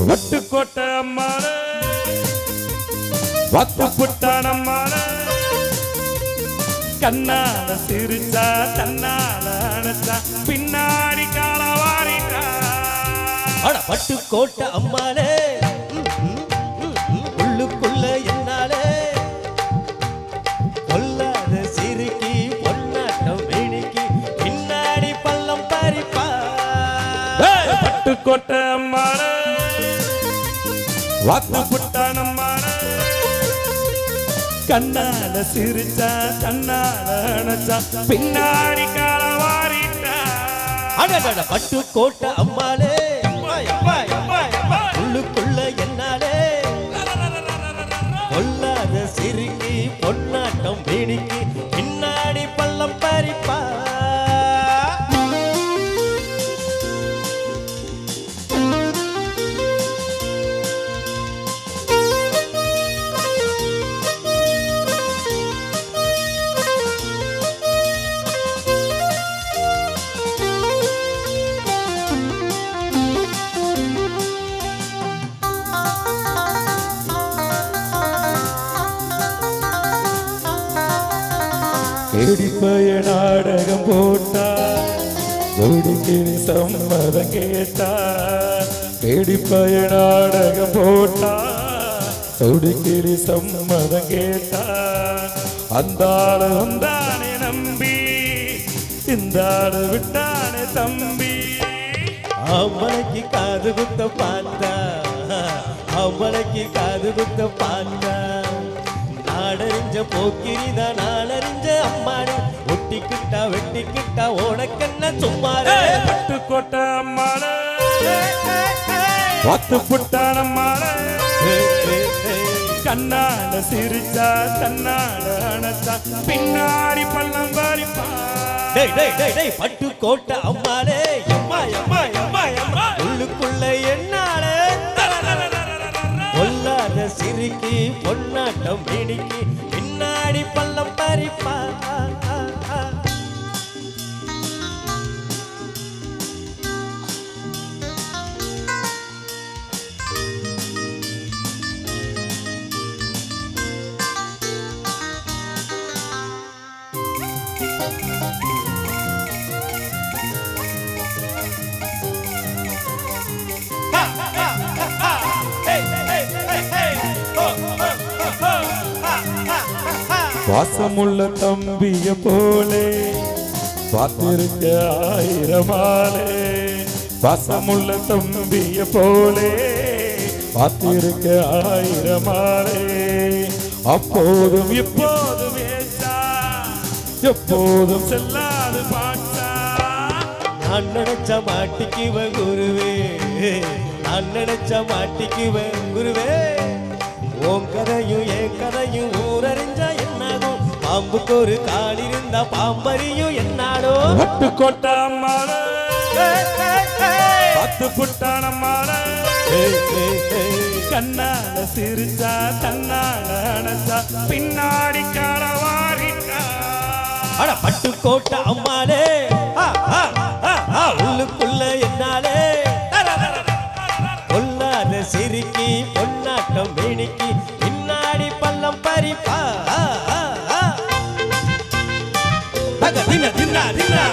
வட்டுக்கோட்டை அம்மாள வத்து புட்டான அம்மாள கண்ணால சிரிச்சா தன்னால அணைச்சா பின்னாடி காலவாரிட்டா. பட்டுக்கோட்டை அம்மாளே உள்ளுக்குள்ள என்னாலே பொல்லாத சிரிக்கி பொன்னாட்டம் வேணிக்கி பின்னாடி பள்ளம் பறிப்பா. பட்டுக்கோட்டை அம்மாள வத்து புட்டான அம்மாள கண்ணால சிரிச்சா தன்னால அணைச்சா பின்னாடி காலவாரிட்டா. பட்டுக்கோட்டை அம்மாளே உள்ளுக்குள்ள என்னாலே பொல்லாத சிரிக்கி பொன்னாட்டம் வேணிக்கி பின்னாடி பள்ளம் பறிப்பா. கேடிப்பய நாடகம் போட்டா ஜோடிக்கு சம்மதம் கேட்டா. கேடிப்பய நாடகம் போட்டா ஜோடிக்கு சம்மதம் கேட்டா. அந்த ஆளு வந்தானே நம்பி இந்த ஆளு விட்டானே தம்பி. அவளைக்கு காது குத்த பார்த்தா அவளைக்கு காது குத்த பார்த்தா நாடறிஞ்ச போக்கிரிதான் நாளறிஞ்ச அம்மாடி ஒட்டிக்கிட்டா வெட்டிக்கிட்டா ஓடக்கண்ண சும்மாரே. பட்டுக்கோட்டை அம்மாள வத்து புட்டான அம்மாள கண்ணால சிரிச்சா தன்னால அணைச்சா பின்னாடி பள்ளம் பறிப்பா. பட்டுக்கோட்டை அம்மாளே எம்மா எம்மா எம்மா எம்மா உள்ளுக்குள்ள என்னாலே பொல்லாத சிரிக்கி பொன்னாட்டம் வேணிக்கி பின்னாடி பள்ளம் பறிப்பா. வாசமுள்ள தம்பிய போலே பார்த்திருக்க ஆயிரமாலே. வாசமுள்ள தம்பிய போலே பார்த்திருக்க ஆயிரமாலே. அப்போதும் இப்போதும் ஏச்சா எப்போதும் செல்லாது பாட்டா. நான் நினைச்ச மாட்டிக்குவ குருவே நான் நினைச்ச மாட்டிக்குவ குருவே. உன் கதையும் என் கதையும் ஊரறிஞ்ச என்னாகும் பாம்புக்கு ஒரு கால் இருந்தா பாம்பறியும் என்னாடோ. பட்டுக்கோட்டை அம்மாள வத்து புட்டான அம்மாள கண்ணால சிரிச்சா தன்னால அணைச்சா பின்னாடி காலவாரிட்டா. பட்டுக்கோட்டை அம்மாளே உள்ளுக்குள்ள என்னாலே பொல்லாத சிரிக்கி பொன்னாட்டம் வேணிக்கி பின்னாடி பள்ளம் பறிப்பா. தின்னா தின்னா தின்னா